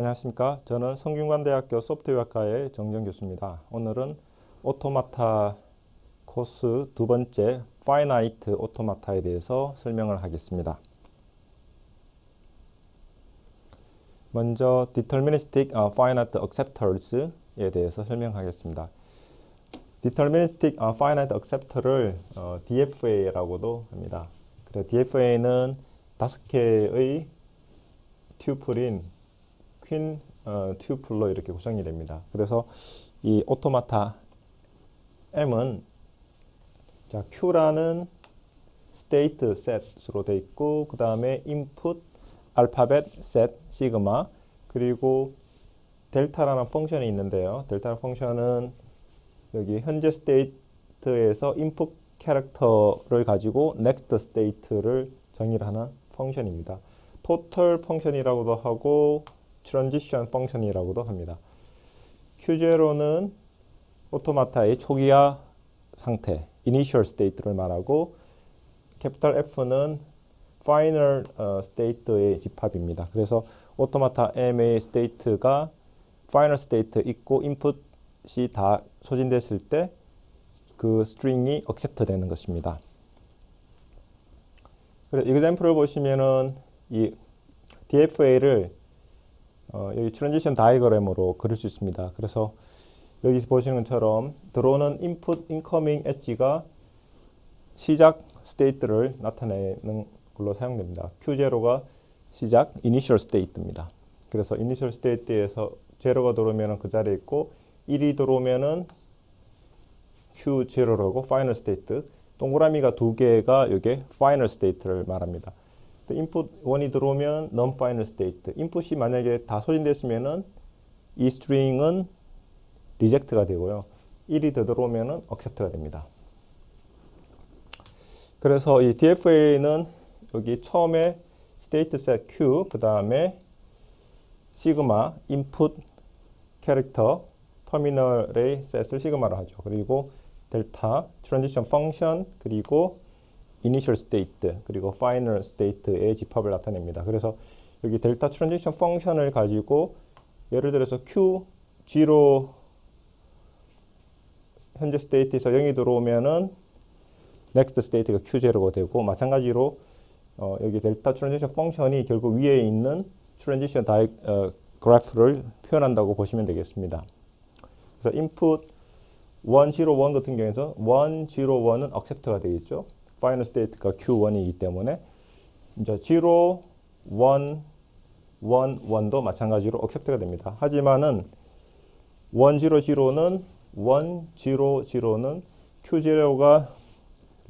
안녕하십니까. 저는 성균관대학교 소프트웨어학과의 정정 교수입니다. 오늘은 오토마타 코스 두 번째 파이나이트 오토마타에 대해서 설명을 하겠습니다. 먼저 Deterministic Finite Acceptors에 대해서 설명하겠습니다. Deterministic Finite Acceptor를 DFA라고도 합니다. 그래서 DFA는 5개의 튜플인 퀸 튜플로 이렇게 구성이 됩니다. 그래서 이 오토마타 M은 자, Q라는 스테이트 셋으로 되어 있고 그 다음에 인풋 알파벳 셋 시그마 그리고 델타라는 펑션이 있는데요. 델타 펑션은 여기 현재 스테이트에서 인풋 캐릭터를 가지고 넥스트 스테이트를 정의를 하는 펑션입니다. 토탈 펑션이라고도 하고 트랜지션 펑션이라고도 합니다. Q0는 오토마타의 초기화 상태, 이니셜 스테이트를 말하고 캐피탈 F는 파이널 스테이트의 집합입니다. 그래서 오토마타 M의 스테이트가 파이널 스테이트 있고 인풋이 다 소진됐을 때 그 스트링이 accept 되는 것입니다. 그래서 example을 보시면은 이 DFA를 여기 트랜지션 다이어그램으로 그릴 수 있습니다. 그래서 여기 보시는 것처럼 들어오는 인풋 인커밍 엣지가 시작 스테이트를 나타내는 걸로 사용됩니다. Q0가 시작 이니셜 스테이트입니다. 그래서 이니셜 스테이트에서 0가 들어오면 그 자리에 있고 1이 들어오면은 Q0라고 파이널 스테이트 동그라미가 두 개가 이게 파이널 스테이트를 말합니다. 인풋 1이 들어오면 non final state. 인풋이 만약에 다 소진됐으면은 이 스트링은 리젝트가 되고요. 1이 더 들어오면은 accept가 됩니다. 그래서 이 DFA는 여기 처음에 state set Q 그 다음에 시그마 input 캐릭터 터미널의 셋을 시그마로 하죠. 그리고 델타 transition function 그리고 이니셜 스테이트 그리고 파이널 스테이트의 집합을 나타냅니다. 그래서 여기 델타 트랜지션 펑션을 가지고 예를 들어서 Q0 현재 스테이트에서 0이 들어오면은 넥스트 스테이트가 Q0가 되고 마찬가지로 여기 델타 트랜지션 펑션이 결국 위에 있는 트랜지션 그래프를 표현한다고 보시면 되겠습니다. 그래서 인풋 101 같은 경우에서 101은 accept가 되겠죠. 파이널 스테이트가 Q1이기 때문에 이제 0, 1, 1도 마찬가지로 accept가 됩니다. 하지만은 100는 Q0가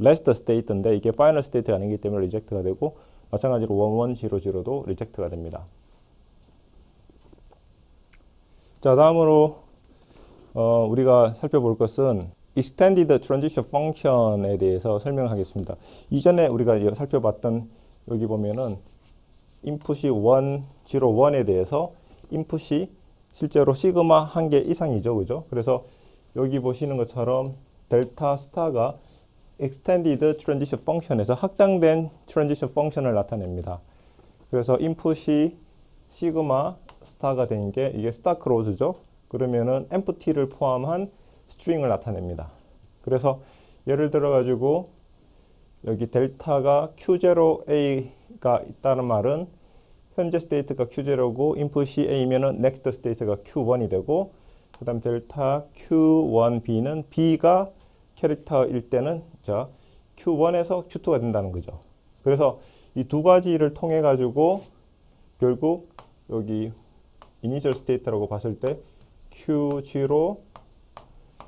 last state인데 이게 파이널 스테이트가 아니기 때문에 reject가 되고 마찬가지로 1100도 reject가 됩니다. 자, 다음으로 우리가 살펴볼 것은 Extended Transition Function에 대해서 설명하겠습니다. 이전에 우리가 살펴봤던 여기 보면은 인풋이 101에 대해서 인풋이 실제로 시그마 1개 이상이죠. 그죠? 그래서 여기 보시는 것처럼 델타 스타가 Extended Transition Function에서 확장된 Transition Function을 나타냅니다. 그래서 인풋이 시그마 스타가 된 게 이게 스타 클로즈죠. 그러면은 empty를 포함한 스트링을 나타냅니다. 그래서 예를 들어 가지고 여기 델타가 Q0A가 있다는 말은 현재 스테이트가 Q0고 인풋이 A면은 next 스테이트가 Q1이 되고 그 다음 델타 Q1B는 B가 캐릭터일 때는 자 Q1에서 Q2가 된다는 거죠. 그래서 이 두 가지를 통해 가지고 결국 여기 이니셜 스테이트라고 봤을 때 Q0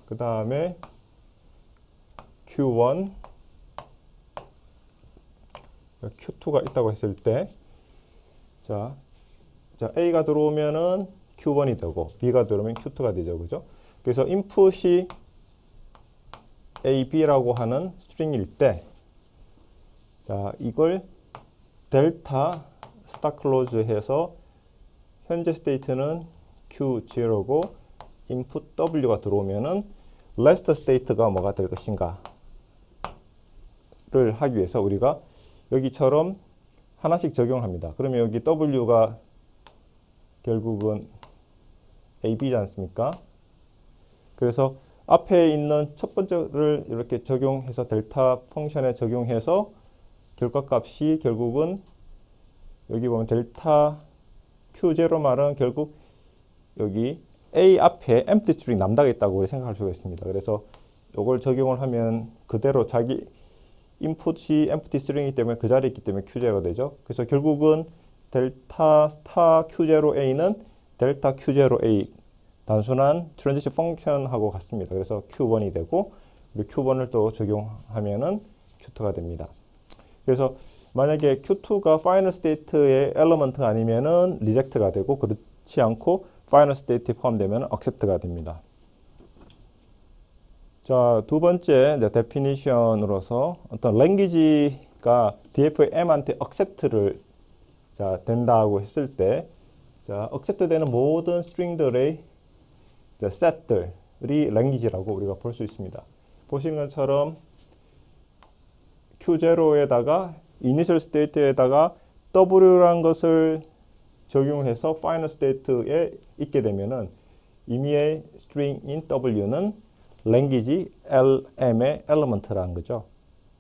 그 다음에 Q1 Q2가 있다고 했을 때 자 A가 들어오면은 Q1이 되고 B가 들어오면 Q2가 되죠. 그죠? 그래서 인풋이 A, B라고 하는 스트링일 때 자, 이걸 델타 스타 클로즈 해서 현재 스테이트는 Q0고 인풋 W가 들어오면은 last state가 뭐가 될 것인가를 하기 위해서 우리가 여기처럼 하나씩 적용합니다. 그러면 여기 W가 결국은 AB지 않습니까? 그래서 앞에 있는 첫 번째를 이렇게 적용해서 델타 펑션에 적용해서 결과값이 결국은 여기 보면 델타 Q0 말은 결국 여기 A 앞에 empty string 남다가 있다고 생각할 수가 있습니다. 그래서 이걸 적용을 하면 그대로 자기 인풋이 empty string이기 때문에 그 자리에 있기 때문에 Q0가 되죠. 그래서 결국은 델타 스타 Q0A는 델타 Q0A 단순한 트랜지션 펑션하고 같습니다. 그래서 Q1이 되고 그리고 Q1을 또 적용하면은 Q2가 됩니다. 그래서 만약에 Q2가 파이널 스테이트의 엘리먼트가 아니면은 리젝트가 되고 그렇지 않고 파이널 스테이트에 포함되면 accept가 됩니다. 자, 두 번째 데피니션으로서 어떤 랭귀지가 DFM한테 accept를 된다고 했을 때 accept 되는 모든 스트링들의 set들이 랭귀지라고 우리가 볼 수 있습니다. 보시는 것처럼 Q0에다가 이니셜 스테이트에다가 W라는 것을 적용해서 파이널 스테이트에 있게 되면은 임의의 스트링인 W는 랭귀지 LM의 엘리먼트라는 거죠.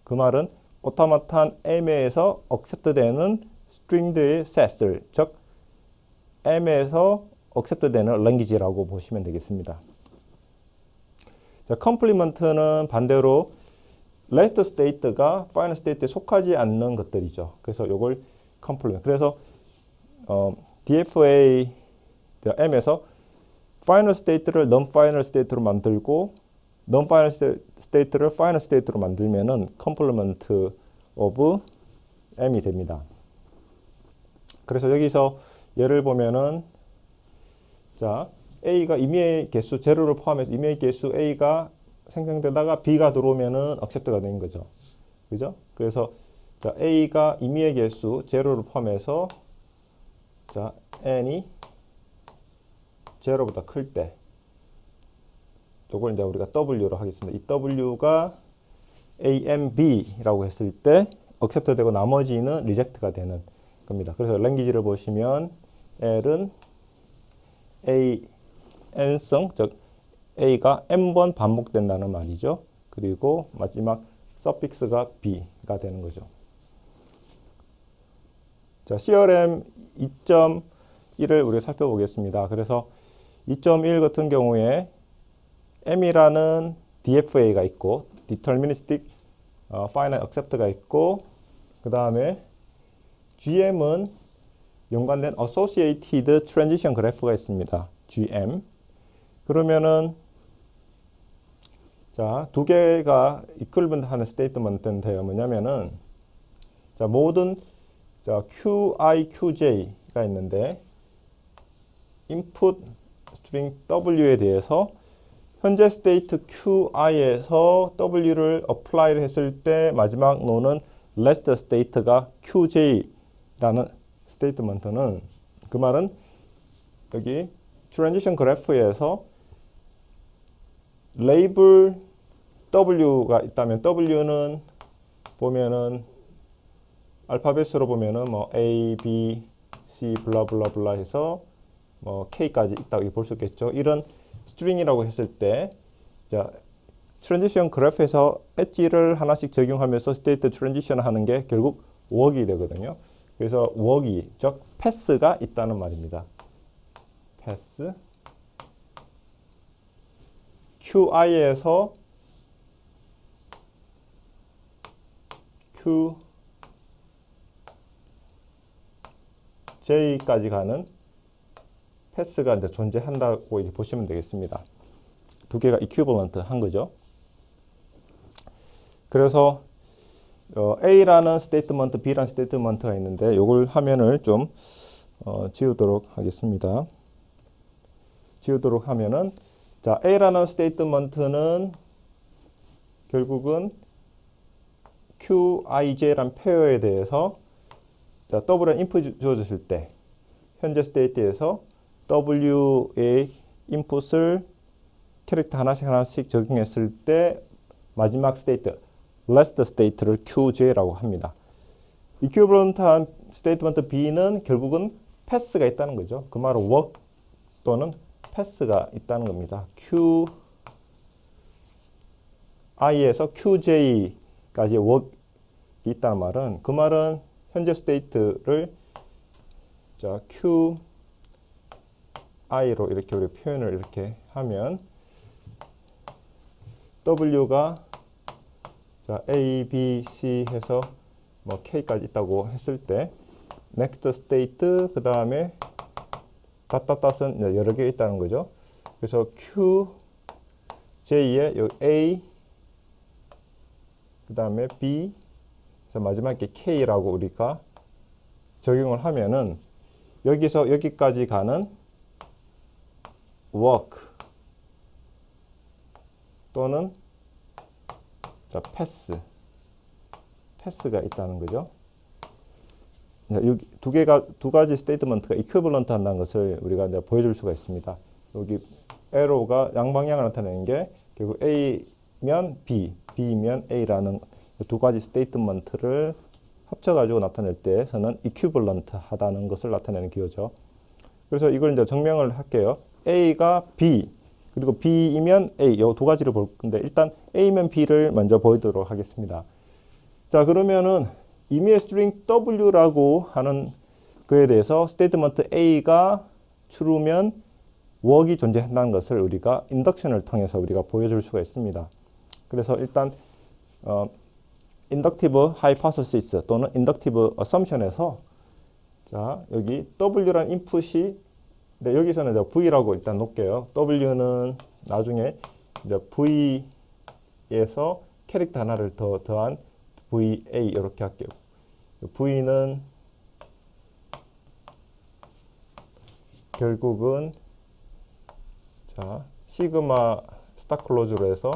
그 말은 오토마탄 M에서 accept 되는 스트링들의 set을, 즉 M에서 accept 되는 랭귀지라고 보시면 되겠습니다. 자, 컴플리먼트는 반대로 last state가 final state에 속하지 않는 것들이죠. 그래서 이걸 컴플리먼트. 그래서 DFA M에서 final state를 non-final state로 만들고 non-final state를 final state로 만들면은 complement of M이 됩니다. 그래서 여기서 예를 보면은 자, A가 임의의 개수 제로를 포함해서 임의의 개수 A가 생성되다가 B가 들어오면은 accept가 되는 거죠. 그죠? 그래서 자, A가 임의의 개수 제로를 포함해서 자, n이 제로보다 클 때 이걸 이제 우리가 W로 하겠습니다. 이 W가 A, M, B라고 했을 때 accept 되고 나머지는 reject가 되는 겁니다. 그래서 랭귀지를 보시면 L은 A, n성, 즉 A가 n번 반복된다는 말이죠. 그리고 마지막 서픽스가 B가 되는 거죠. 자, CRM 2.1을 우리가 살펴보겠습니다. 그래서 2.1 같은 경우에 M이라는 DFA가 있고 Deterministic Final Accept가 있고 그 다음에 GM은 연관된 Associated Transition Graph가 있습니다. GM. 그러면은 자, 두 개가 equivalent 하는 스테이트먼트인데요. 뭐냐면은 자, 모든 자, QI, QJ가 있는데 input string W에 대해서 현재 스테이트 QI에서 W를 apply를 했을 때 마지막 노는 last state가 QJ라는 스테이트먼트는 그 말은 여기 트랜지션 그래프에서 레이블 W가 있다면 W는 보면은 알파벳으로 보면은 뭐 A, B, C 블라블라블라 해서 뭐 K까지 있다고 볼 수 있겠죠. 이런 스트링이라고 했을 때 자, 트랜지션 그래프에서 엣지를 하나씩 적용하면서 스테이트 트랜지션 하는 게 결국 웍이 되거든요. 그래서 웍이 즉 패스가 있다는 말입니다. 패스 QI에서 QJ까지 가는 패스가 이제 존재한다고 이렇게 보시면 되겠습니다. 두 개가 equivalent 한 거죠. 그래서 A라는 스테이트먼트, B라는 스테이트먼트가 있는데 이걸 화면을 좀 지우도록 하겠습니다. 지우도록 하면은 자, A라는 스테이트먼트는 결국은 QIJ라는 페어에 대해서 자, W라는 인풋이 주어졌을 때 현재 스테이트에서 W의 인풋을 캐릭터 하나씩 적용했을 때 마지막 스테이트, last state를 QJ라고 합니다. equivalent한 스테이트먼트 B는 결국은 패스가 있다는 거죠. 그 말은 work 또는 패스가 있다는 겁니다. QI에서 QJ까지 work이 있다는 말은 그 말은 현재 스테이트를 자 QI로 이렇게 우리 표현을 이렇게 하면 W가 자 A, B, C 해서 뭐 K까지 있다고 했을 때 next state 그 다음에 닷닷닷은 여러 개 있다는 거죠. 그래서 QJ에 여기 A 그 다음에 B 마지막에 K라고 우리가 적용을 하면은 여기서 여기까지 가는 work 또는 자 패스가 있다는 거죠. 여기 두 가지 스테이트먼트가 이퀴벌런트 한다는 것을 우리가 이제 보여줄 수가 있습니다. 여기 에로가 양방향을 나타내는 게 결국 A면 B, B면 A라는 두 가지 스테이트먼트를 합쳐가지고 나타낼 때에서는 이퀴벌런트 하다는 것을 나타내는 기호죠. 그래서 이걸 이제 증명을 할게요. A가 B, 그리고 B이면 A, 이 두 가지를 볼 건데 일단 A면 B를 먼저 보이도록 하겠습니다. 자, 그러면은 이미의 스트링 W라고 하는 그에 대해서 스테이트먼트 A가 true면 work이 존재한다는 것을 우리가 인덕션을 통해서 우리가 보여줄 수가 있습니다. 그래서 일단 inductive hypothesis 또는 inductive assumption에서 자 여기 W라는 인풋이 네, 여기서는 이제 V라고 일단 놓을게요. W는 나중에 이제 V에서 캐릭터 하나를 더한 VA 이렇게 할게요. V는 결국은 자 시그마 스타 클로즈로 해서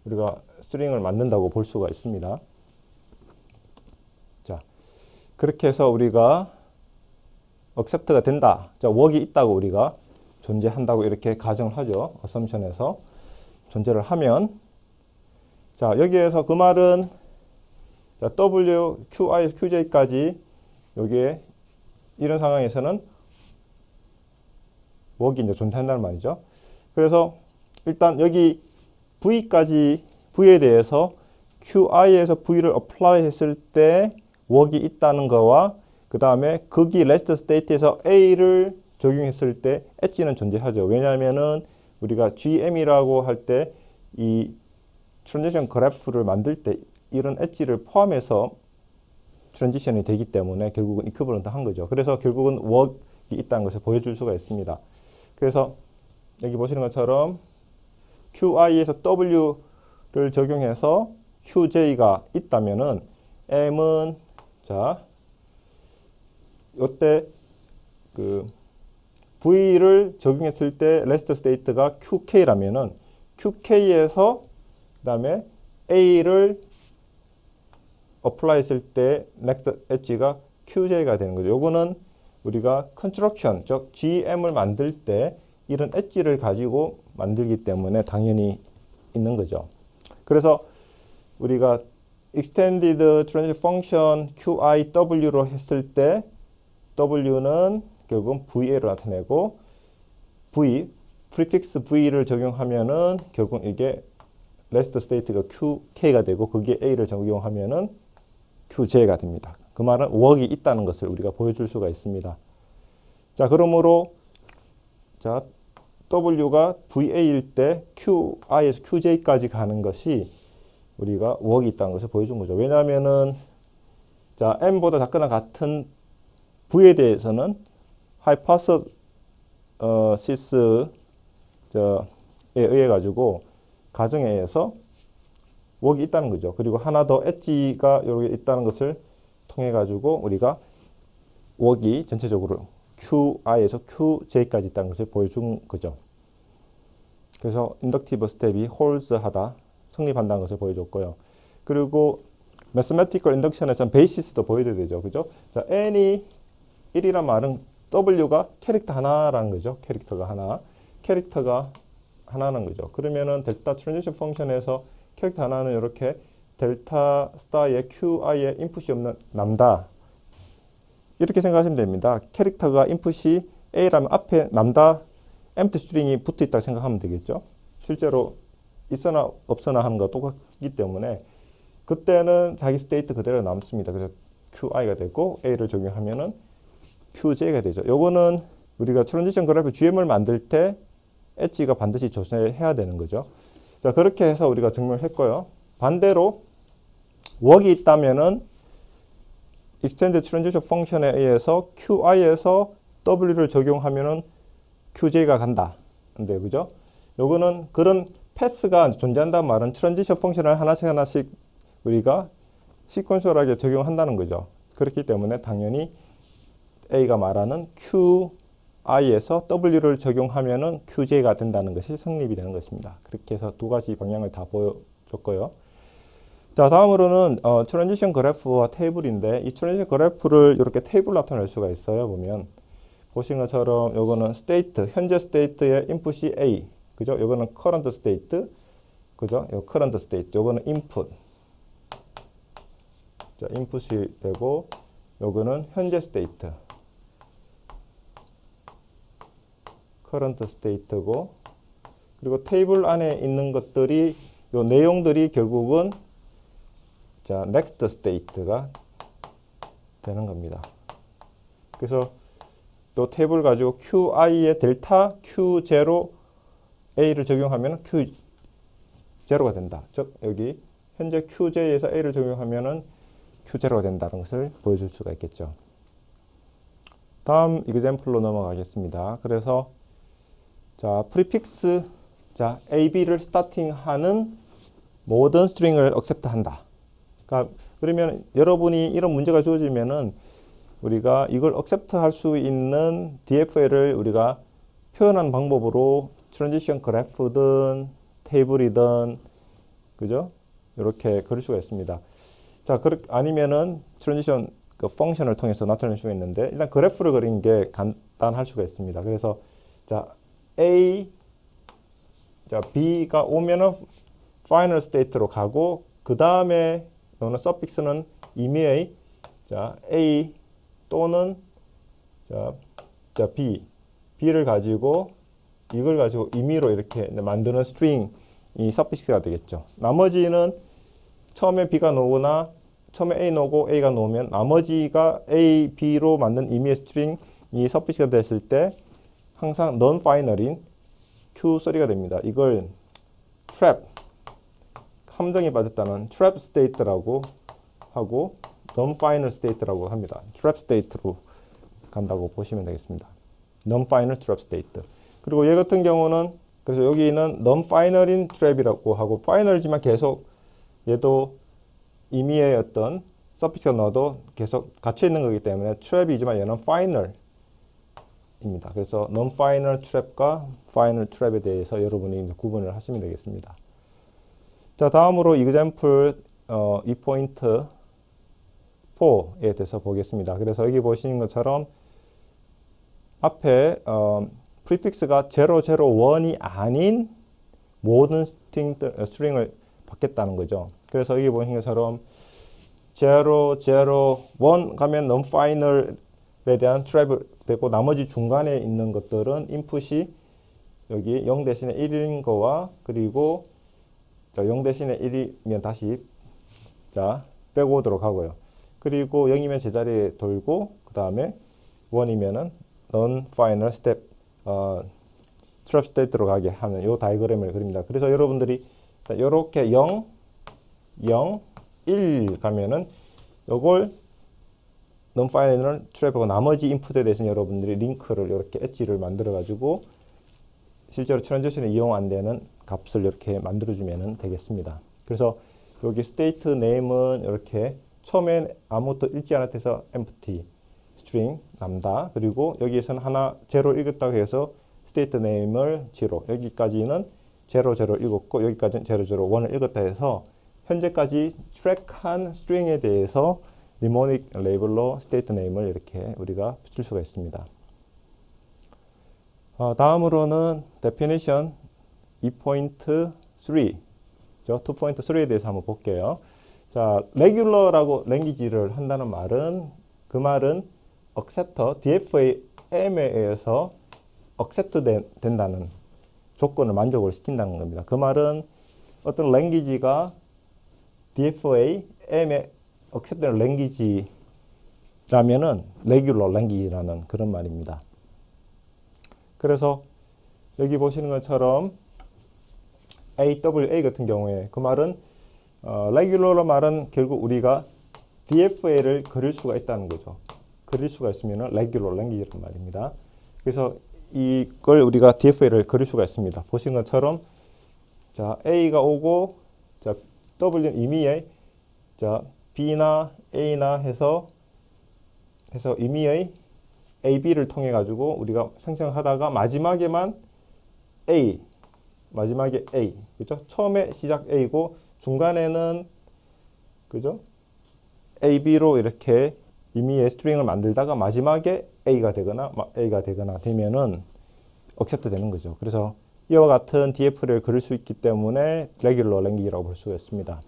우리가 스트링을 만든다고 볼 수가 있습니다. 자 그렇게 해서 우리가 accept가 된다. 자 work이 있다고 우리가 존재한다고 이렇게 가정을 하죠. assumption에서 존재를 하면 자 여기에서 그 말은 자, W, QI, QJ까지 여기에 이런 상황에서는 work이 이제 존재한다는 말이죠. 그래서 일단 여기 V까지 V에 대해서 QI에서 V를 apply 했을 때 work이 있다는 거와 그 다음에 거기 last state에서 A를 적용했을 때 엣지는 존재하죠. 왜냐하면은 우리가 GM이라고 할 때 이 트랜지션 그래프를 만들 때 이런 엣지를 포함해서 트랜지션이 되기 때문에 결국은 이퀴벌런트 한 거죠. 그래서 결국은 work이 있다는 것을 보여줄 수가 있습니다. 그래서 여기 보시는 것처럼 QI에서 W를 적용해서 QJ가 있다면은 M은 자 이때 그 V를 적용했을 때 last state가 QK라면은 QK에서 그다음에 A를 apply 했을 때 next 엣지가 QJ가 되는 거죠. 요거는 우리가 construction, 즉 GM을 만들 때 이런 엣지를 가지고 만들기 때문에 당연히 있는 거죠. 그래서 우리가 extended transition function QIW로 했을 때 W는 결국은 VA로 나타내고 prefix V를 적용하면은 결국 이게 last state가 QK가 되고 거기에 A를 적용하면은 QJ가 됩니다. 그 말은 work이 있다는 것을 우리가 보여줄 수가 있습니다. 자, 그러므로 자 W가 VA일 때 QI에서 QJ까지 가는 것이 우리가 work이 있다는 것을 보여준 거죠. 왜냐하면은 자 M보다 작거나 같은 V에 대해서는 hypothesis 에 의해 가지고 가정에 의해서 work이 있다는 거죠. 그리고 하나 더 엣지가 여기 있다는 것을 통해 가지고 우리가 work이 전체적으로 QI에서 QJ까지 있다는 것을 보여준 거죠. 그래서 인덕티브 스텝이 홀즈하다, 성립한다는 것을 보여줬고요. 그리고 매스매티컬 인덕션에서는 베이시스도 보여줘야 되죠. 그죠? 자, N이 1이란 말은 W가 캐릭터 하나라는 거죠. 캐릭터가 하나는 거죠. 그러면은 델타 트랜지션 펑션에서 캐릭터 하나는 이렇게 델타 스타의 QI에 인풋이 없는 람다 이렇게 생각하시면 됩니다. 캐릭터가 인풋이 A라면 앞에 남다 empty string이 붙어 있다고 생각하면 되겠죠. 실제로 있으나 없으나 하는 거 똑같기 때문에 그때는 자기 스테이트 그대로 남습니다. 그래서 QI가 되고 A를 적용하면은 QJ가 되죠. 요거는 우리가 트랜지션 그래프 GM을 만들 때 엣지가 반드시 조사해야 되는 거죠. 자, 그렇게 해서 우리가 증명을 했고요. 반대로 웍이 있다면은 extended transition 펑션에 의해서 QI에서 W를 적용하면은 QJ가 간다. 근데 그죠? 요거는 그런 패스가 존재한다는 말은 트랜지션 펑션을 하나씩 우리가 시퀀셜하게 적용한다는 거죠. 그렇기 때문에 당연히 A가 말하는 QI에서 W를 적용하면은 QJ가 된다는 것이 성립이 되는 것입니다. 그렇게 해서 두 가지 방향을 다 보여줬고요. 자, 다음으로는 트랜지션 그래프와 테이블인데 이 트랜지션 그래프를 이렇게 테이블로 나타낼 수가 있어요. 보면 보신 것처럼 요거는 스테이트, 현재 스테이트의 인풋이 A, 그죠? 요거는 current state, 그죠? 요 current state, 요거는 input, 자, 인풋이 되고 요거는 현재 state, current state고, 그리고 테이블 안에 있는 것들이 요 내용들이 결국은 자, next state가 되는 겁니다. 그래서 이 테이블 가지고 QI의 델타 Q0 A를 적용하면 Q0가 된다. 즉 여기 현재 QJ에서 A를 적용하면은 Q0가 된다는 것을 보여줄 수가 있겠죠. 다음 example로 넘어가겠습니다. 그래서 자, 프리픽스 자, AB를 스타팅하는 모든 스트링을 accept한다. 그러면 여러분이 이런 문제가 주어지면은 우리가 이걸 accept 할 수 있는 DFL을 우리가 표현하는 방법으로 트랜지션 그래프든 테이블이든 그죠? 이렇게 그릴 수가 있습니다. 자, 아니면은 트랜지션 그 펑션을 통해서 나타낼 수가 있는데 일단 그래프를 그리는 게 간단할 수가 있습니다. 그래서 자, 자, B가 오면은 final state로 가고 그 다음에 또는 서픽스는 임의의 자, A 또는 자, B를 가지고 이걸 가지고 임의로 이렇게 만드는 스트링 이 서픽스가 되겠죠. 나머지는 처음에 B가 나오거나 처음에 A 나오고 A가 나오면 나머지가 A, B로 만든 임의의 스트링 이 서픽스가 됐을 때 항상 non-final인 Q3가 됩니다. 이걸 trap 함정에 빠졌다는 trap state라고 하고 non-final state라고 합니다. trap state로 간다고 보시면 되겠습니다. non-final trap state. 그리고 얘 같은 경우는 그래서 여기는 non-final인 trap이라고 하고 final이지만 계속 얘도 임의의 어떤 서피스가 넣어도 계속 갇혀 있는 거기 때문에 trap이지만 얘는 final입니다. 그래서 non-final trap과 final trap에 대해서 여러분이 구분을 하시면 되겠습니다. 자, 다음으로 example 2.4에 대해서 보겠습니다. 그래서 여기 보시는 것처럼 앞에 프리픽스가 001이 아닌 모든 스트링을 받겠다는 거죠. 그래서 여기 보시는 것처럼 001 가면 non-final에 대한 트랩이 되고 나머지 중간에 있는 것들은 인풋이 여기 0 대신에 1인 거와 그리고 자, 0 대신에 1이면 다시 자, 빼고 오도록 하고요. 그리고 0이면 제자리에 돌고 그 다음에 1이면은 non-final step trap state로 가게 하는 이 다이그램을 그립니다. 그래서 여러분들이 이렇게 0, 0, 1 가면은 요걸 non-final trap하고 나머지 인풋에 대해서 여러분들이 링크를 이렇게 엣지를 만들어 가지고 실제로 트랜지션에 이용 안 되는 값을 이렇게 만들어주면 되겠습니다. 그래서 여기 state name은 이렇게 처음엔 아무것도 읽지 않았해서 empty string 남다. 그리고 여기에서는 하나 0 읽었다고 해서 state name을 0. 여기까지는 0, 0 읽었고 여기까지는 0, 0, 1을 읽었다 해서 현재까지 트랙한 string에 대해서 mnemonic label로 state name을 이렇게 우리가 붙일 수가 있습니다. 다음으로는 definition 2.3 2.3에 대해서 한번 볼게요. 자, regular라고 랭귀지를 한다는 말은 그 말은 acceptor DFAM에 의해서 accept 된다는 조건을 만족을 시킨다는 겁니다. 그 말은 어떤 랭귀지가 DFAM에 accept 되는 랭귀지라면은 regular 랭귀지라는 그런 말입니다. 그래서 여기 보시는 것처럼 AWA 같은 경우에 그 말은 regular로 말은 결국 우리가 DFA를 그릴 수가 있다는 거죠. 그릴 수가 있으면 regular 랭귀지란 말입니다. 그래서 이걸 우리가 DFA를 그릴 수가 있습니다. 보신 것처럼 자 A가 오고 자 W는 임의의 자 B나 A나 해서 임의의 A, B를 통해 가지고 우리가 생성하다가 마지막에 A, 그죠? 처음에 시작 A고 중간에는 그죠? A, B로 이렇게 임의의 스트링을 만들다가 마지막에 A가 되거나 되면은 accept 되는 거죠. 그래서 이와 같은 DF를 그릴 수 있기 때문에 regular 랭귀지라고 볼 수가 있습니다.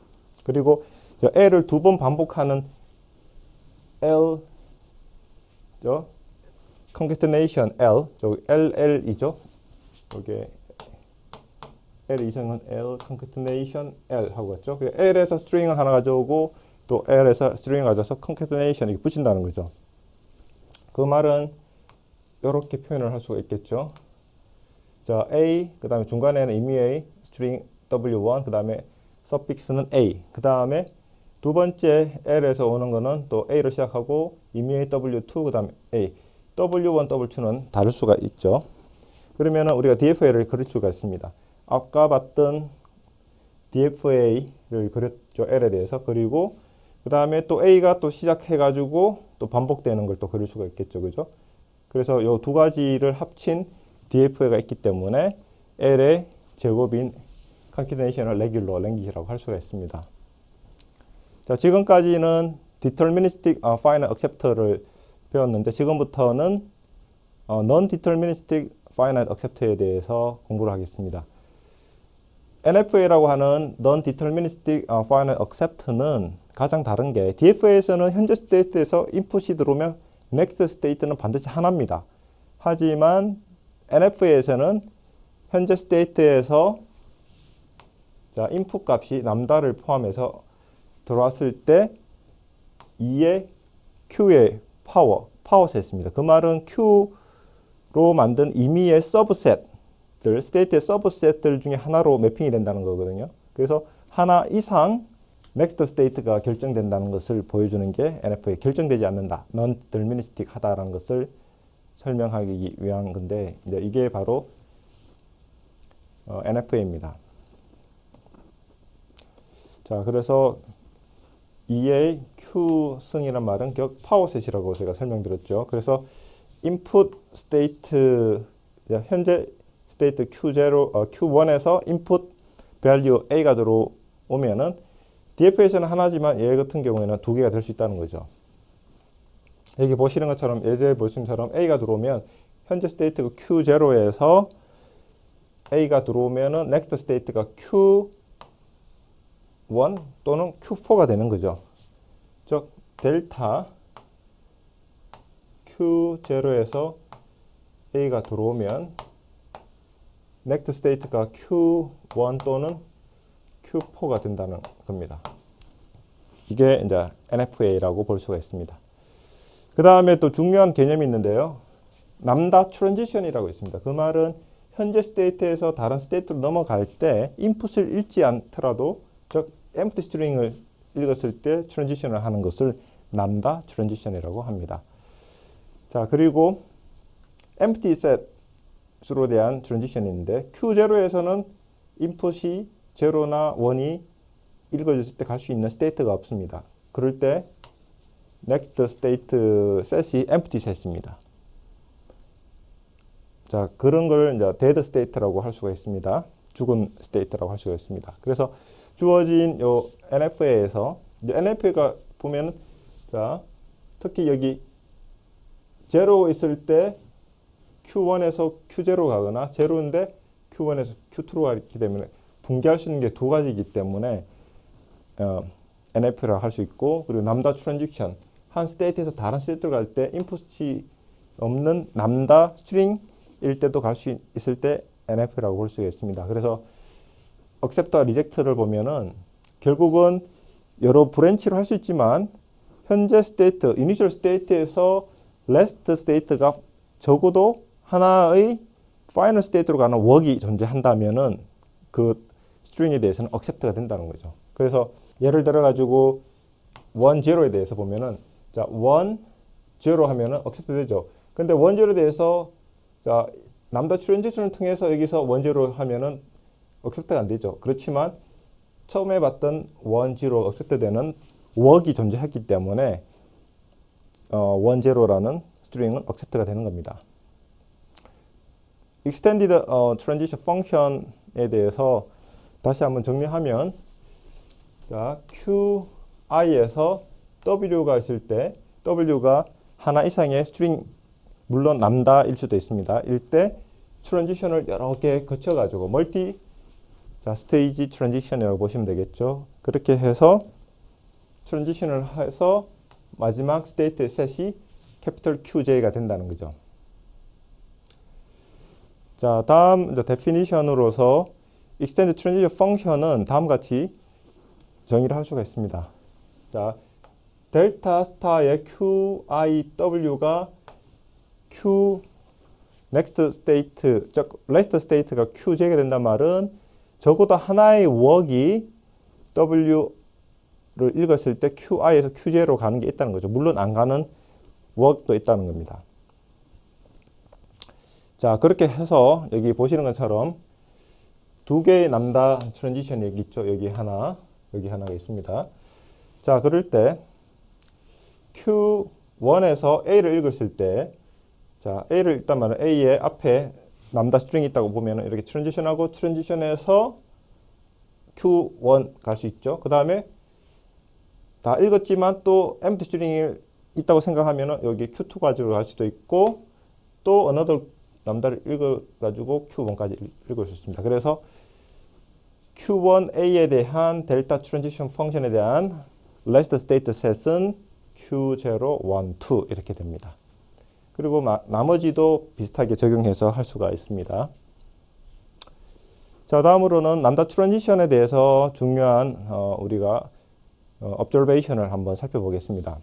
그리고 L을 두 번 반복하는 L concatenation L LL이죠. 이게 L 이상은 L concatenation L 하고 있죠. L에서 스트링을 하나 가져오고 또 L에서 스트링을 가져서 concatenation 이렇게 붙인다는 거죠. 그 말은 이렇게 표현을 할 수가 있겠죠. 자, A, 그 다음에 중간에는 임의의 스트링 W1, 그 다음에 서픽스는 A, 그 다음에 두 번째 L에서 오는 거는 또 A로 시작하고 임의의 W2, 그 다음에 A, W1, W2는 다를 수가 있죠. 그러면 우리가 DFA를 그릴 수가 있습니다. 아까 봤던 DFA를 그렸죠. L에 대해서. 그리고 그 다음에 또 A가 또 시작해가지고 또 반복되는 걸 또 그릴 수가 있겠죠. 그죠? 그래서 이 두 가지를 합친 DFA가 있기 때문에 L의 제곱인 concatenation을 regular 랭귀지라고 할 수가 있습니다. 자, 지금까지는 deterministic finite acceptor를 배웠는데 지금부터는 non-deterministic finite acceptor에 대해서 공부를 하겠습니다. NFA라고 하는 non-deterministic finite acceptor는 가장 다른 게 DFA에서는 현재 스테이트에서 인풋이 들어오면 next state는 반드시 하나입니다. 하지만 NFA에서는 현재 스테이트에서 자, 인풋 값이 람다를 포함해서 들어왔을 때 2의 Q의 파워셋입니다. 그 말은 Q로 만든 임의의 서브셋들, 스테이트의 서브셋들 중에 하나로 매핑이 된다는 거거든요. 그래서 하나 이상 넥스트 스테이트가 결정된다는 것을 보여주는 게 NFA, 결정되지 않는다, non-deterministic 하다라는 것을 설명하기 위한 건데 이제 이게 바로 NFA입니다. 자, 그래서 2의 Q승이란 말은 파워셋이라고 제가 설명드렸죠. 그래서 input state, 현재 state Q1에서 input value A가 들어오면은 DFA에서는 하나지만 얘 같은 경우에는 두 개가 될 수 있다는 거죠. 여기 보시는 것처럼 예제 보시는 것처럼 A가 들어오면 현재 스테이트가 Q0에서 A가 들어오면은 next state가 Q1 또는 Q4가 되는 거죠. 즉 델타 Q0에서 A가 들어오면 next state가 Q1 또는 Q4가 된다는 겁니다. 이게 이제 NFA라고 볼 수가 있습니다. 그 다음에 또 중요한 개념이 있는데요. 람다 트랜지션이라고 있습니다. 그 말은 현재 스테이트에서 다른 스테이트로 넘어갈 때 인풋을 읽지 않더라도 즉 empty string을 읽었을 때 트랜지션을 하는 것을 람다 트랜지션이라고 합니다. 자, 그리고 empty set으로 대한 트랜지션인데 Q0에서는 인풋이 0나 1이 읽어졌을 때 갈 수 있는 스테이트가 없습니다. 그럴 때 next state set이 empty set입니다. 자, 그런 걸 이제 dead state라고 할 수가 있습니다. 죽은 state라고 할 수가 있습니다. 그래서 주어진 요 NFA에서 NFA가 보면 자, 특히 여기 0 있을 때 Q1에서 Q0 가거나 0인데 Q1에서 Q2로 가기 때문에 붕괴할 수 있는 게 두 가지이기 때문에 NFA라고 할 수 있고, 그리고 람다 트랜지션 한 스테이트에서 다른 스테이트로 갈 때 인풋이 없는 람다 스트링일 때도 갈 수 있을 때 NF라고 볼 수가 있습니다. 그래서 accept와 reject를 보면은 결국은 여러 브랜치로 할 수 있지만 현재 스테이트, initial state에서 last state가 적어도 하나의 final state로 가는 웍이 존재한다면은 그 스트링에 대해서는 accept가 된다는 거죠. 그래서 예를 들어 가지고 1, 0에 대해서 보면은 자, 1, 0 하면은 accept 되죠. 근데 1, 0에 대해서 자, 람다 트랜지션을 통해서 여기서 1, 0 하면은 accept가 안 되죠. 그렇지만 처음에 봤던 1, 0 accept 되는 웍이 존재했기 때문에 1, 0라는 스트링은 accept가 되는 겁니다. extended transition function에 대해서 다시 한번 정리하면 자, QI에서 W가 있을 때 W가 하나 이상의 스트링 물론 람다일 수도 있습니다. 일 때 트랜지션을 여러 개 거쳐 가지고 멀티 자, 스테이지 트랜지션이라고 보시면 되겠죠. 그렇게 해서 트랜지션을 해서 마지막 스테이트의 셋이 캐피털 QJ가 된다는 거죠. 자, 다음 데피니션으로서 extended transition function은 다음과 같이 정의를 할 수가 있습니다. 자, 델타 스타의 QIW가 Q next state, 즉 last state가 QJ가 된단 말은 적어도 하나의 웍이 W를 읽었을 때 QI에서 QJ로 가는 게 있다는 거죠. 물론 안 가는 웍도 있다는 겁니다. 자, 그렇게 해서 여기 보시는 것처럼 두 개의 람다 트랜지션이 여기 있죠. 여기 하나가 있습니다. 자, 그럴 때 Q1에서 A를 읽었을 때 자, A를 읽단 말은 A의 앞에 람다 스트링이 있다고 보면 이렇게 트랜지션하고 트랜지션에서 Q1 갈 수 있죠. 그 다음에 다 읽었지만 또 empty 스트링이 있다고 생각하면 여기 Q2 가지고 갈 수도 있고 또 another 람다를 읽어가지고 Q1까지 읽을 수 있습니다. 그래서 Q1A에 대한 델타 트랜지션 펑션에 대한 last state set은 Q0, 1, 2 이렇게 됩니다. 그리고 나머지도 비슷하게 적용해서 할 수가 있습니다. 자, 다음으로는 람다 트랜지션에 대해서 중요한 우리가 observation을 한번 살펴보겠습니다.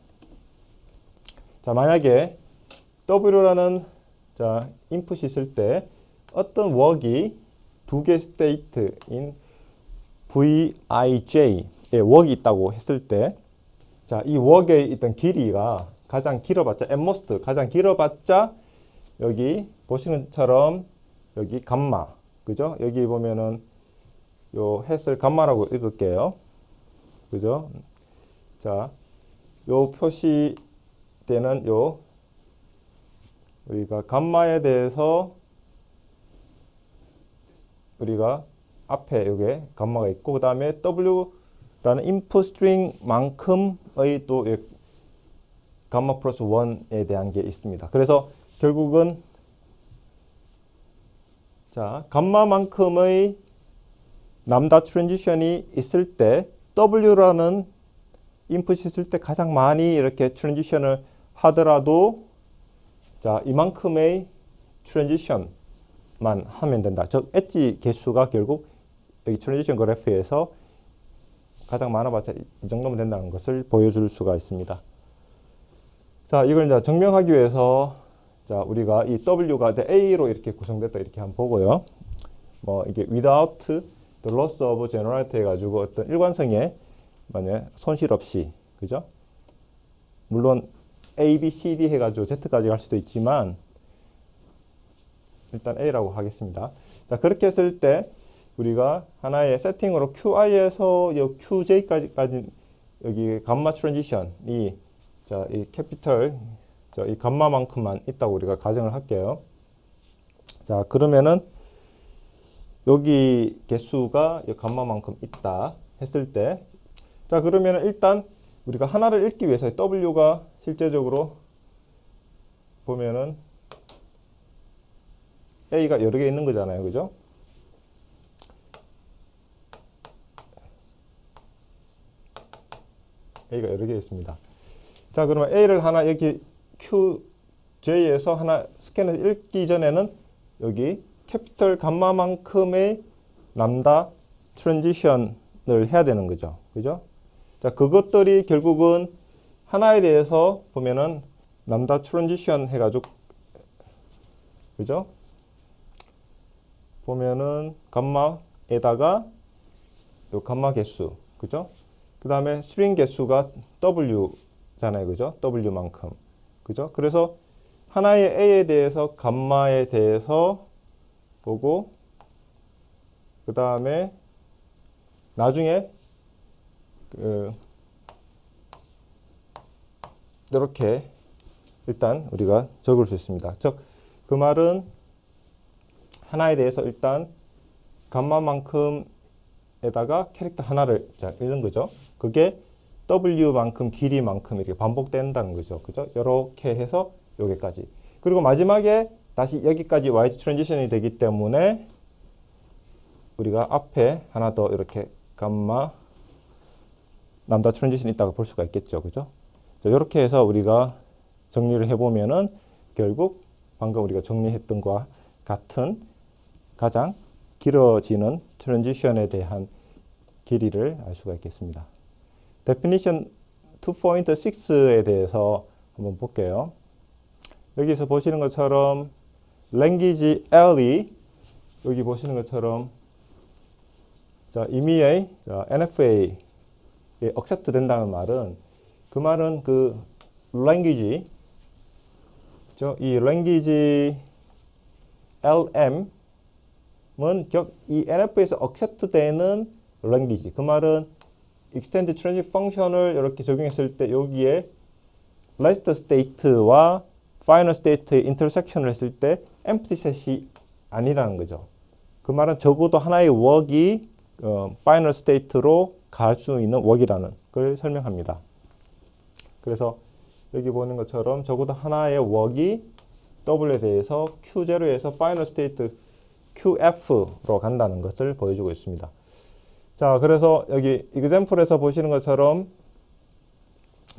자, 만약에 W라는 자, 인풋이 있을 때 어떤 웍이 두 개 스테이트인 VIJ에 웍이 있다고 했을 때 자, 이 웍에 있던 길이가 가장 길어봤자 atmost 가장 길어봤자 여기 보시는 것처럼 여기 감마 그죠? 여기 보면은 요 햇을 감마라고 읽을게요. 그죠? 자, 요 표시되는 요 우리가 감마에 대해서 우리가 앞에 요게 감마가 있고 그 다음에 W라는 인풋 스트링만큼의 또 감마 플러스 1에 대한 게 있습니다. 그래서 결국은 자, 감마만큼의 람다 트랜지션이 있을 때 W라는 인풋이 있을 때 가장 많이 이렇게 트랜지션을 하더라도 자, 이만큼의 트랜지션만 하면 된다. 즉 엣지 개수가 결국 여기 트랜지션 그래프에서 가장 많아봤자 이 정도면 된다는 것을 보여줄 수가 있습니다. 자, 이걸 이제 증명하기 위해서 자, 우리가 이 W가 A로 이렇게 구성됐다 이렇게 한번 보고요. 뭐 이게 without the loss of generality 해가지고 어떤 일관성에 만약 손실 없이 그죠? 물론 A, B, C, D 해가지고 Z까지 갈 수도 있지만 일단 A라고 하겠습니다. 자, 그렇게 했을 때 우리가 하나의 세팅으로 QI에서 QJ까지 여기 감마 트랜지션이 자, 이 캐피털 이 감마만큼만 있다고 우리가 가정을 할게요. 자, 그러면은 여기 개수가 이 감마만큼 있다 했을 때 자, 그러면은 일단 우리가 하나를 읽기 위해서 W가 실제적으로 보면은 A가 여러 개 있는 거잖아요. 그죠? A가 여러 개 있습니다. 자, 그러면 A를 하나 여기 QJ에서 하나 스캔을 읽기 전에는 여기 캐피털 감마만큼의 람다 트랜지션을 해야 되는 거죠. 그죠? 자, 그것들이 결국은 하나에 대해서 보면은 람다 트랜지션 해가지고, 그죠? 보면은 감마에다가 요 감마 개수, 그죠? 그 다음에 스트링 개수가 W잖아요, 그죠? W만큼, 그죠? 그래서 하나의 A에 대해서 감마에 대해서 보고, 그 다음에 나중에 이렇게 일단 우리가 적을 수 있습니다. 즉, 그 말은 하나에 대해서 일단 감마만큼에다가 캐릭터 하나를 읽는 거죠. 그게 W만큼 길이만큼 이렇게 반복된다는 거죠. 그죠? 이렇게 해서 여기까지. 그리고 마지막에 다시 여기까지 Y 트랜지션이 되기 때문에 우리가 앞에 하나 더 이렇게 감마 람다 트랜지션이 있다고 볼 수가 있겠죠. 그죠? 이렇게 해서 우리가 정리를 해보면은 결국 방금 우리가 정리했던 것과 같은 가장 길어지는 트랜지션에 대한 길이를 알 수가 있겠습니다. Definition 2.6에 대해서 한번 볼게요. 여기서 보시는 것처럼 language L이 여기 보시는 것처럼 자, 임의의 NFA에 accept 된다는 말은 그 말은 그 language 이 language LM은 이 NF에서 accept 되는 language 그 말은 extend transit function을 이렇게 적용했을 때 여기에 last state와 final state의 intersection을 했을 때 empty set이 아니라는 거죠. 그 말은 적어도 하나의 work이 final state로 갈 수 있는 work이라는 걸 설명합니다. 그래서 여기 보는 것처럼 적어도 하나의 work이 W에 대해서 Q0에서 final state QF로 간다는 것을 보여주고 있습니다. 자, 그래서 여기 example에서 보시는 것처럼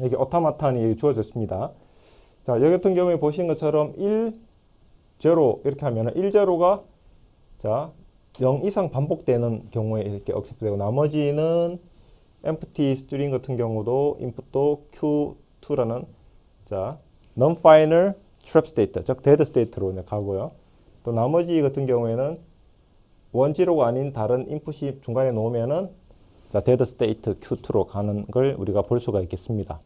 여기 오타마탄이 주어졌습니다. 자, 여기 같은 경우에 보시는 것처럼 1, 0 이렇게 하면은 1, 0가 자, 0 이상 반복되는 경우에 이렇게 accept되고 나머지는 empty string 같은 경우도 input도 Q2라는 자, non-final trap state, 즉 dead state로 가고요. 또 나머지 같은 경우에는 원지로가 아닌 다른 인풋이 중간에 놓으면은 자, dead state Q2로 가는 걸 우리가 볼 수가 있겠습니다.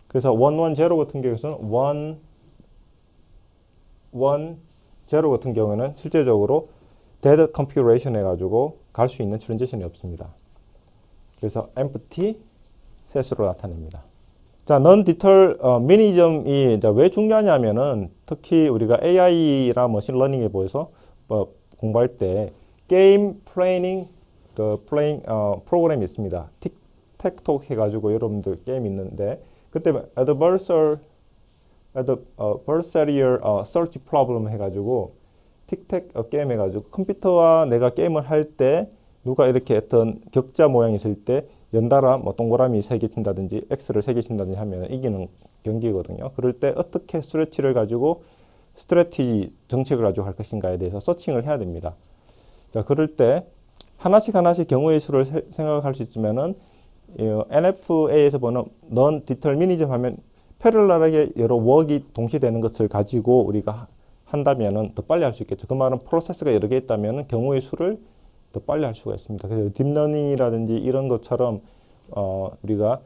그래서 1, 1, 0 같은 경우에는 1, 1, 0 같은 경우에는 실제적으로 dead configuration 해가지고 갈 수 있는 트랜지션이 없습니다. 그래서 empty set으로 나타냅니다. 자, non-deter minism이 왜 중요하냐면은 특히 우리가 AI나 머신러닝에 보여서 공부할 때 게임 플레이닝 프로그램이 있습니다. 틱택톡 해가지고 여러분들 게임 있는데 그때 adversarial search problem 해가지고 틱택 게임 해가지고 컴퓨터와 내가 게임을 할 때 누가 이렇게 어떤 격자 모양이 있을 때 연달아 뭐 동그라미 3개 친다든지 X를 3개 친다든지 하면 이기는 경기거든요. 그럴 때 어떻게 스트레치를 가지고 스트래티지 정책을 가지고 할 것인가에 대해서 서칭을 해야 됩니다. 자, 그럴 때 하나씩 경우의 수를 생각할 수 있으면은 NFA에서 보는 non-determinism 하면 패럴렐하게 여러 work이 동시에 되는 것을 가지고 우리가 한다면은 더 빨리 할 수 있겠죠. 그 말은 프로세스가 여러 개 있다면은 경우의 수를 더 빨리 할 수가 있습니다. 그래서 딥러닝이라든지 이런 것처럼 우리가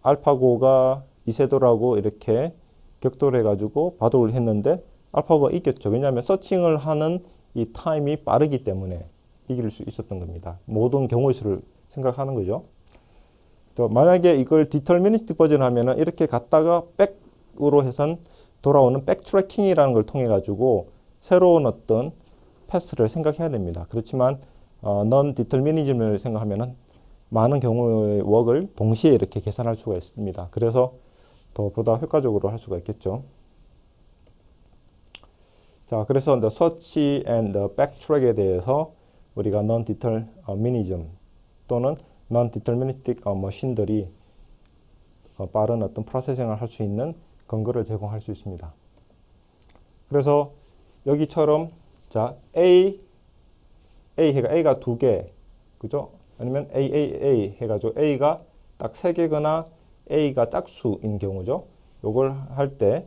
알파고가 이세돌하고 이렇게 격돌해가지고 바둑을 했는데 알파고가 이겼죠. 왜냐하면 서칭을 하는 이 타임이 빠르기 때문에 이길 수 있었던 겁니다. 모든 경우의 수를 생각하는 거죠. 또 만약에 이걸 디터미니스틱 버전을 하면은 이렇게 갔다가 백으로 해선 돌아오는 백트래킹이라는 걸 통해 가지고 새로운 어떤 패스를 생각해야 됩니다. 그렇지만 non-determinism을 생각하면은 많은 경우의 work을 동시에 이렇게 계산할 수가 있습니다. 그래서 더 보다 효과적으로 할 수가 있겠죠. 자, 그래서 the search and the backtrack에 대해서 우리가 non-determinism 또는 non-deterministic machine들이 빠른 어떤 프로세싱을 할 수 있는 근거를 제공할 수 있습니다. 그래서 여기처럼 자 A가 두 개, 그죠? 아니면 A 해가지고 A가 딱 세 개거나 A가 짝수인 경우죠. 요걸 할 때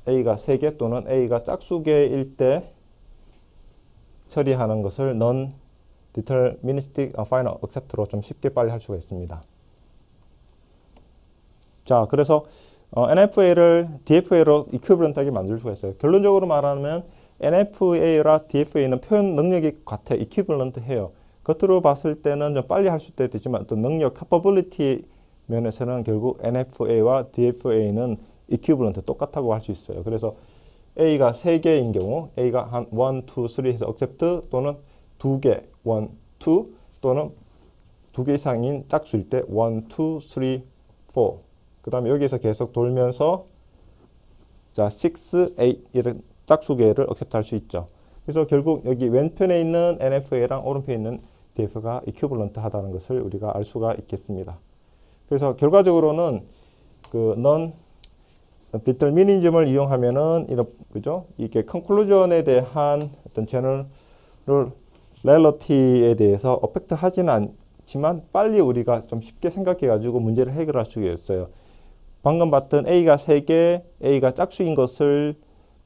A가 세 개 또는 A가 짝수개일 때 처리하는 것을 non-deterministic final accept로 좀 쉽게 빨리 할 수가 있습니다. 자, 그래서 NFA를 DFA로 equivalent하게 만들 수가 있어요. 결론적으로 말하면 NFA랑 DFA는 표현 능력이 같아, equivalent 해요. 겉으로 봤을 때는 좀 빨리 할 수도 있지만 어떤 능력, capability 면에서는 결국 NFA와 DFA는 equivalent, 똑같다고 할 수 있어요. 그래서 A가 3개인 경우, A가 한 1, 2, 3 해서 accept 또는 2개, 1, 2 또는 2개 이상인 짝수일 때 1, 2, 3, 4. 그 다음에 여기서 계속 돌면서 자, 6, 8 이런 짝수계를 accept 할 수 있죠. 그래서 결국 여기 왼편에 있는 NFA랑 오른편에 있는 DF가 equivalent 하다는 것을 우리가 알 수가 있겠습니다. 그래서 결과적으로는 그 non-determinism을 이용하면은 그죠? 이게 conclusion에 대한 어떤 general relativity에 대해서 어펙트 하지는 않지만 빨리 우리가 좀 쉽게 생각해 가지고 문제를 해결할 수 있어요. 방금 봤던 A가 3개, A가 짝수인 것을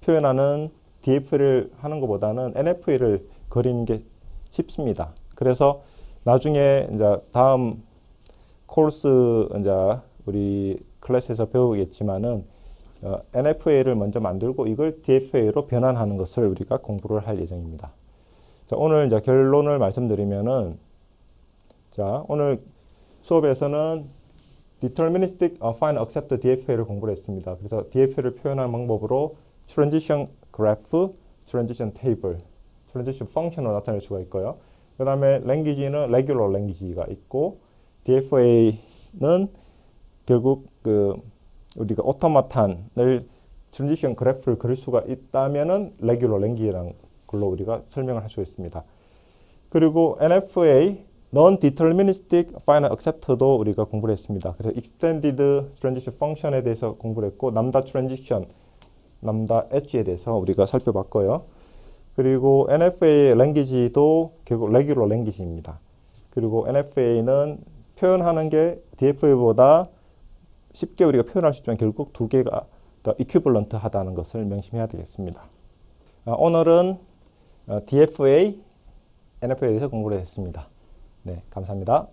표현하는 DF를 하는 것보다는 NFA를 그리는 게 쉽습니다. 그래서 나중에 이제 다음 코र्스 이제 우리 클래스에서 배우겠지만은 NFA를 먼저 만들고 이걸 DFA로 변환하는 것을 우리가 공부를 할 예정입니다. 자, 오늘 이제 결론을 말씀드리면은 자, 오늘 수업에서는 deterministic final accept DFA를 공부를 했습니다. 그래서 DFA를 표현하는 방법으로 transition graph, transition table, transition function을 나타낼 수가 있고요. 그 다음에 language는 regular language가 있고 DFA는 결국 우리가 오토마탄을 transition graph를 그릴 수가 있다면은 regular language라는 걸로 우리가 설명을 할 수 있습니다. 그리고 NFA non-deterministic final accept도 우리가 공부를 했습니다. 그래서 extended transition function에 대해서 공부를 했고 lambda transition, lambda h에 대해서 우리가 살펴봤고요. 그리고 NFA language도 결국 regular language입니다. 그리고 NFA는 표현하는 게 DFA보다 쉽게 우리가 표현할 수 있지만 결국 두 개가 더 equivalent 하다는 것을 명심해야 되겠습니다. 오늘은 DFA, NFA에 대해서 공부를 했습니다. 네, 감사합니다.